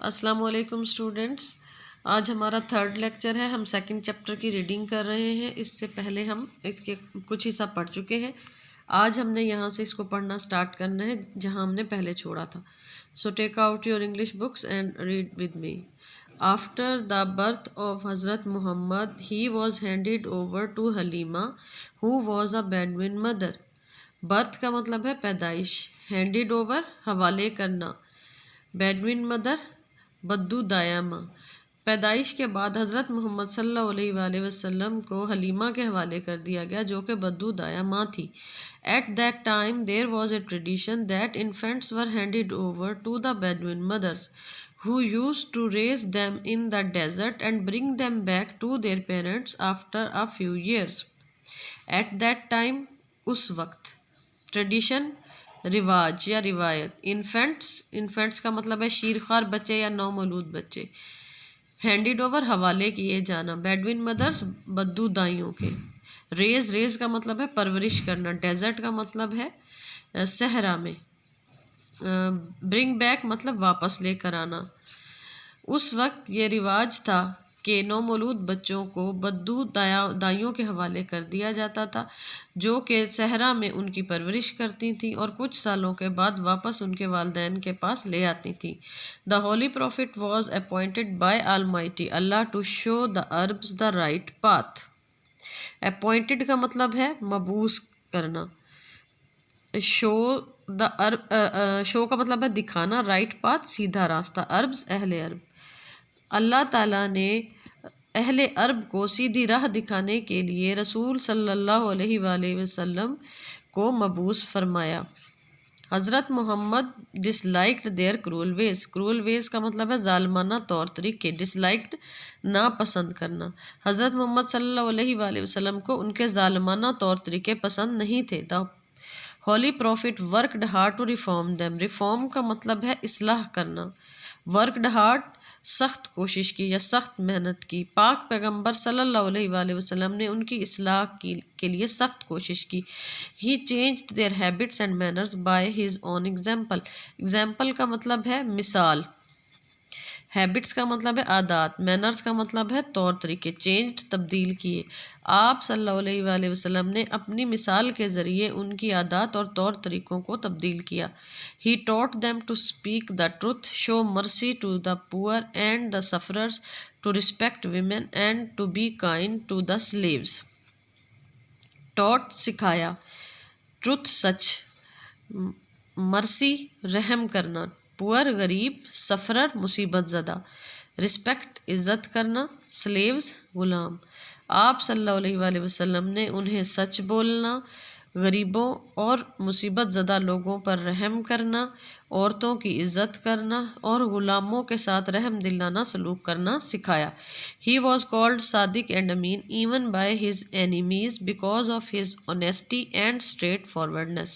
السلام علیکم اسٹوڈنٹس، آج ہمارا تھرڈ لیکچر ہے۔ ہم سیکنڈ چیپٹر کی ریڈنگ کر رہے ہیں۔ اس سے پہلے ہم اس کے کچھ حصہ پڑھ چکے ہیں۔ آج ہم نے یہاں سے اس کو پڑھنا سٹارٹ کرنا ہے جہاں ہم نے پہلے چھوڑا تھا۔ So take out your English books and read with me. After the birth of Hazrat Muhammad he was handed over to Halima who was a Bedouin mother. Birth کا مطلب ہے پیدائش، ہینڈیڈ اوور حوالے کرنا، بیڈوین مدر بدو دایا ماں۔ پیدائش کے بعد حضرت محمد صلی اللہ علیہ وآلہ وسلم کو حلیمہ کے حوالے کر دیا گیا جو کہ بدو دایا ماں تھی۔ At that time there was a tradition that infants were handed over to the Bedouin mothers who used to raise them in the desert and bring them back to their parents after a few years. At that time اس وقت tradition رواج یا روایت، infants کا مطلب ہے شیرخوار بچے یا نومولود بچے، ہینڈیڈ اوور حوالے کیے جانا، بیڈوین مدرس بدو دائیوں کے، ریز کا مطلب ہے پرورش کرنا، ڈیزرٹ کا مطلب ہے صحرا میں، برنگ بیک مطلب واپس لے کر آنا۔ اس وقت یہ رواج تھا کہ نومولود بچوں کو بدو دائیوں کے حوالے کر دیا جاتا تھا جو کہ صحرا میں ان کی پرورش کرتی تھیں اور کچھ سالوں کے بعد واپس ان کے والدین کے پاس لے آتی تھیں۔ The holy prophet was appointed by Almighty Allah to show the Arabs the right path. Appointed کا مطلب ہے مبعوث کرنا، شو کا مطلب ہے دکھانا، رائٹ پاتھ سیدھا راستہ، عربز اہل عرب۔ اللہ تعالیٰ نے اہل عرب کو سیدھی راہ دکھانے کے لیے رسول صلی اللہ علیہ وآلہ وسلم کو مبعوث فرمایا۔ حضرت محمد ڈس لائکڈ دیئر کرول ویز کا مطلب ہے ظالمانہ طور طریقے، ڈس لائکڈ ناپسند کرنا۔ حضرت محمد صلی اللہ علیہ وآلہ وسلم کو ان کے ظالمانہ طور طریقے پسند نہیں تھے۔ The holy prophet worked hard to reform them, reform کا مطلب ہے اصلاح کرنا، ورکڈ ہارڈ سخت کوشش کی یا سخت محنت کی۔ پاک پیغمبر صلی اللہ علیہ وآلہ وسلم نے ان کی اصلاح کے لیے سخت کوشش کی۔ He changed their habits and manners by his own example. Example کا مطلب ہے مثال، ہیبٹس کا مطلب ہے عادات، مینرز کا مطلب ہے طور طریقے، چینجڈ تبدیل کیے۔ آپ صلی اللہ علیہ وآلہ وسلم نے اپنی مثال کے ذریعے ان کی عادات اور طور طریقوں کو تبدیل کیا۔ He taught them to speak the truth, show mercy to the poor and the sufferers, to respect women and to be kind to the slaves. Taught سکھایا، truth سچ، mercy رحم کرنا، poor غریب، sufferer مصیبت زدہ، respect عزت کرنا، slaves Ghulam. آپ صلی اللہ علیہ وآلہ وسلم نے انہیں سچ بولنا، غریبوں اور مصیبت زدہ لوگوں پر رحم کرنا، عورتوں کی عزت کرنا اور غلاموں کے ساتھ رحم دلانہ سلوک کرنا سکھایا۔ He was called Sadiq and Amin even by his enemies because of his honesty and straightforwardness.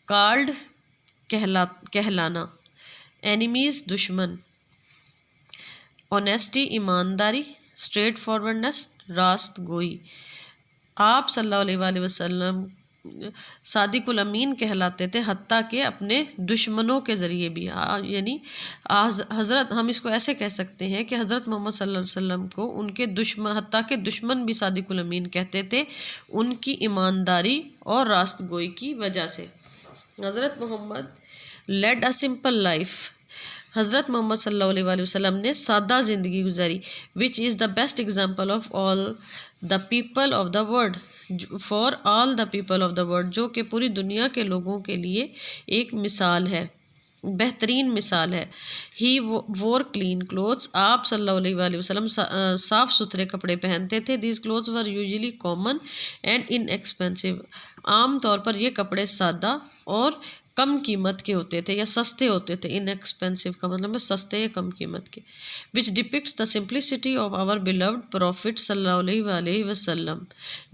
Called کہلانا، enemies دشمن، honesty ایمانداری، straightforwardness راست گوئی۔ آپ صلی اللہ علیہ وآلہ وسلم صادق الامین کہلاتے تھے حتیٰ کہ اپنے دشمنوں کے ذریعے بھی، یعنی حضرت، ہم اس کو ایسے کہہ سکتے ہیں کہ حضرت محمد صلی اللہ علیہ وسلم کو ان کے دشمن، حتیٰ کہ دشمن بھی صادق الامین کہتے تھے ان کی ایمانداری اور راست گوئی کی وجہ سے۔ حضرت محمد لیڈ اے سمپل لائف، حضرت محمد صلی اللہ علیہ وآلہ وسلم نے سادہ زندگی گزاری، which is the best example of all the people of the world, for all the people of the world، جو کہ پوری دنیا کے لوگوں کے لیے ایک مثال ہے، بہترین مثال ہے۔ He wore clean clothes، آپ صلی اللہ علیہ وآلہ وسلم صاف ستھرے کپڑے پہنتے تھے۔ These clothes were usually common and inexpensive، عام طور پر یہ کپڑے سادہ اور کم قیمت کے ہوتے تھے یا سستے ہوتے تھے۔ انیکسپینسو کا مطلب ہے سستے یا کم قیمت کے۔ which depicts the simplicity of our beloved prophet صلی اللہ علیہ وآلہ وسلم۔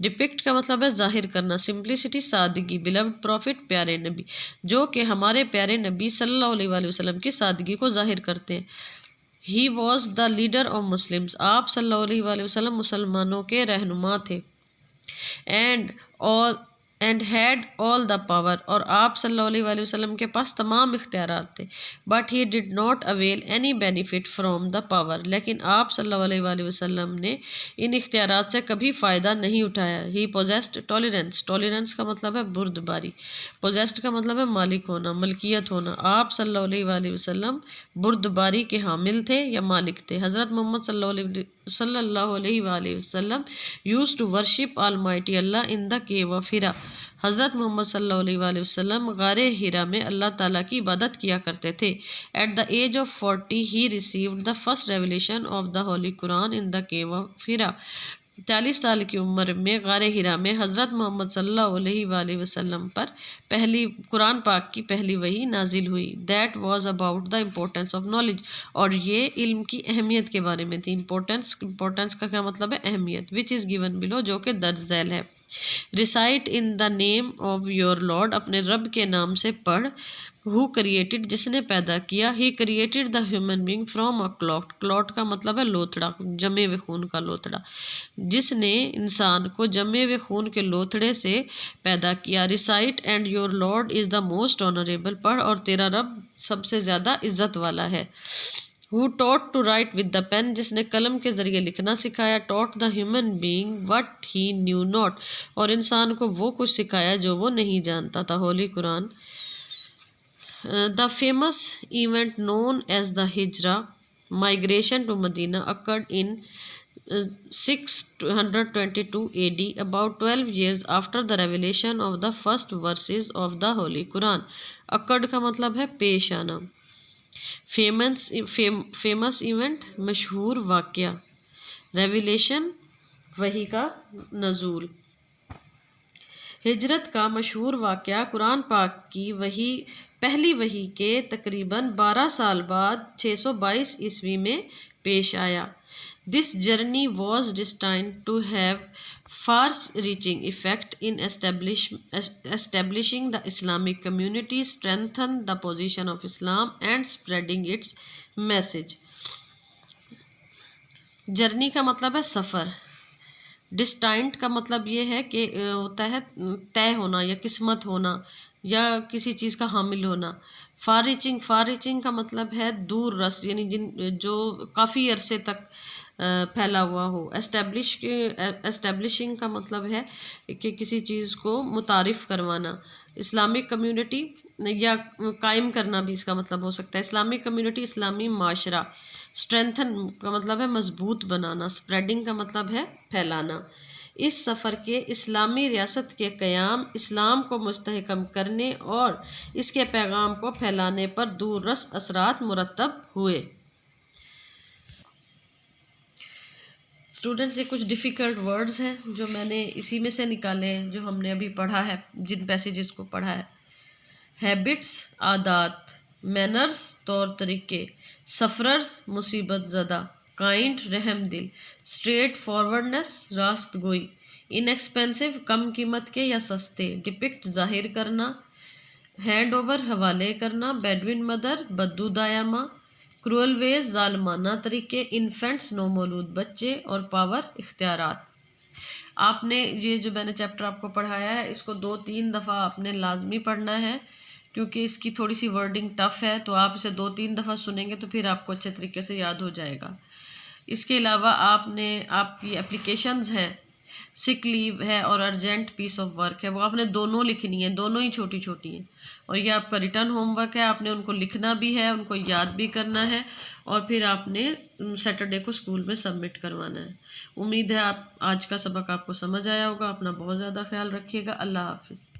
depict کا مطلب ہے ظاہر کرنا، simplicity سادگی، beloved prophet پیارے نبی، جو کہ ہمارے پیارے نبی صلی اللہ علیہ وآلہ وسلم کی سادگی کو ظاہر کرتے ہیں۔ He was the leader of Muslims، آپ صلی اللہ علیہ وآلہ وسلم مسلمانوں کے رہنما تھے۔ And had all the power, اور آپ صلی اللہ علیہ وسلم کے پاس تمام اختیارات تھے. But he did not oil any benefit from the power, لیکن آپ صلی اللہ علیہ وسلم نے ان اختیارات سے کبھی فائدہ نہیں اٹھایا. ہی پوزیسڈ ٹالرنس، ٹالرنس کا مطلب ہے بردباری، پوزیسڈ کا مطلب ہے مالک ہونا، ملکیت ہونا. آپ صلی اللہ علیہ وسلم بردباری کے حامل تھے یا مالک تھے. حضرت محمد صلی اللہ علیہ وآلہ وسلم used to worship Almighty Allah in the cave of Hira. حضرت محمد صلی اللہ علیہ وآلہ وسلم غار ہیرا میں اللہ تعالیٰ کی عبادت کیا کرتے تھے. At the age of 40 he received the first revelation of the Holy Quran in the cave of Hira. 40 سال کی عمر میں غار ہیرا میں حضرت محمد صلی اللہ علیہ وآلہ وسلم پر پہلی قرآن پاک کی پہلی وحی نازل ہوئی. That was about the importance of knowledge. اور یہ علم کی اہمیت کے بارے میں تھی. امپورٹنس کا کیا مطلب ہے؟ اہمیت. Which is given below، جو کہ درج ذیل ہے. Recite in the name of your Lord، اپنے رب کے نام سے پڑھ. Who created، جس نے پیدا کیا. He created the human being from a clot. Clot کا مطلب ہے لوتھڑا، جمے ہوئے خون کا لوتھڑا. جس نے انسان کو جمے ہوئے خون کے لوتھڑے سے پیدا کیا. Recite and your Lord is the most honorable، پڑھ اور تیرا رب سب سے زیادہ عزت والا ہے. Who taught to write with the pen، جس نے قلم کے ذریعے لکھنا سکھایا. Taught the human being what he knew not، اور انسان کو وہ کچھ سکھایا جو وہ نہیں جانتا تھا. ہولی قرآن. The famous event known as the Hijra migration to Medina occurred in 622 AD, about 12 years after the revelation of the first verses of the Holy Quran. Occurred کا مطلب ہے پیش آنا. فیمس ایونٹ مشہور واقعہ. ریویلیشن وحی کا نزول. ہجرت کا مشہور واقعہ قرآن پاک کی پہلی وحی کے تقریباً 12 سال بعد 622 عیسوی میں پیش آیا. This journey was destined to have far reaching effect in establishing the Islamic community, strengthen the position of Islam and spreading its message. Journey کا مطلب ہے سفر. ڈسٹائنٹ کا مطلب یہ ہے کہ ہوتا ہے طے ہونا یا قسمت ہونا یا کسی چیز کا حامل ہونا. فار ریچنگ کا مطلب ہے دور رس، یعنی جو کافی عرصے تک پھیلا ہوا ہو. اسٹیبلشنگ کا مطلب ہے کہ کسی چیز کو متعارف کروانا. اسلامک کمیونٹی یا قائم کرنا بھی اس کا مطلب ہو سکتا ہے. اسلامک کمیونٹی اسلامی معاشرہ. اسٹرینتھن کا مطلب ہے مضبوط بنانا. اسپریڈنگ کا مطلب ہے پھیلانا. اس سفر کے اسلامی ریاست کے قیام، اسلام کو مستحکم کرنے اور اس کے پیغام کو پھیلانے پر دور رس اثرات مرتب ہوئے. اسٹوڈنٹس، یہ کچھ ڈیفیکلٹ ورڈز ہیں جو میں نے اسی میں سے نکالے ہیں جو ہم نے ابھی پڑھا ہے، جن پیسیجز کو پڑھا ہے. ہیبٹس عادات، مینرز طور طریقے، سفررز مصیبت زدہ، کائنڈ رحم دل، اسٹریٹ فارورڈنس راست گوئی، ان ایکسپینسو کم قیمت کے یا سستے، ڈپکٹ ظاہر کرنا، ہینڈ اوور حوالے کرنا، بیڈوین مدر بدو دایا ماں، کرول ویز ظالمانہ طریقے، انفینٹس نومولود بچے، اور پاور اختیارات. آپ نے یہ جو میں نے چیپٹر آپ کو پڑھایا ہے اس کو 2-3 دفعہ آپ نے لازمی پڑھنا ہے، کیونکہ اس کی تھوڑی سی ورڈنگ ٹف ہے، تو آپ اسے 2-3 دفعہ سنیں گے تو پھر آپ کو اچھے طریقے سے یاد ہو جائے گا. اس کے علاوہ آپ کی اپلیکیشنز ہیں، سک لیو ہے اور ارجنٹ پیس آف ورک ہے، وہ آپ نے دونوں لکھنی ہیں، دونوں ہی چھوٹی چھوٹی ہیں، اور یہ آپ کا ریٹرن ہوم ورک ہے. آپ نے ان کو لکھنا بھی ہے، ان کو یاد بھی کرنا ہے، اور پھر آپ نے سیٹرڈے کو اسکول میں سبمٹ کروانا ہے. امید ہے آج کا سبق آپ کو سمجھ آیا ہوگا. اپنا بہت زیادہ خیال رکھیے گا. اللہ حافظ.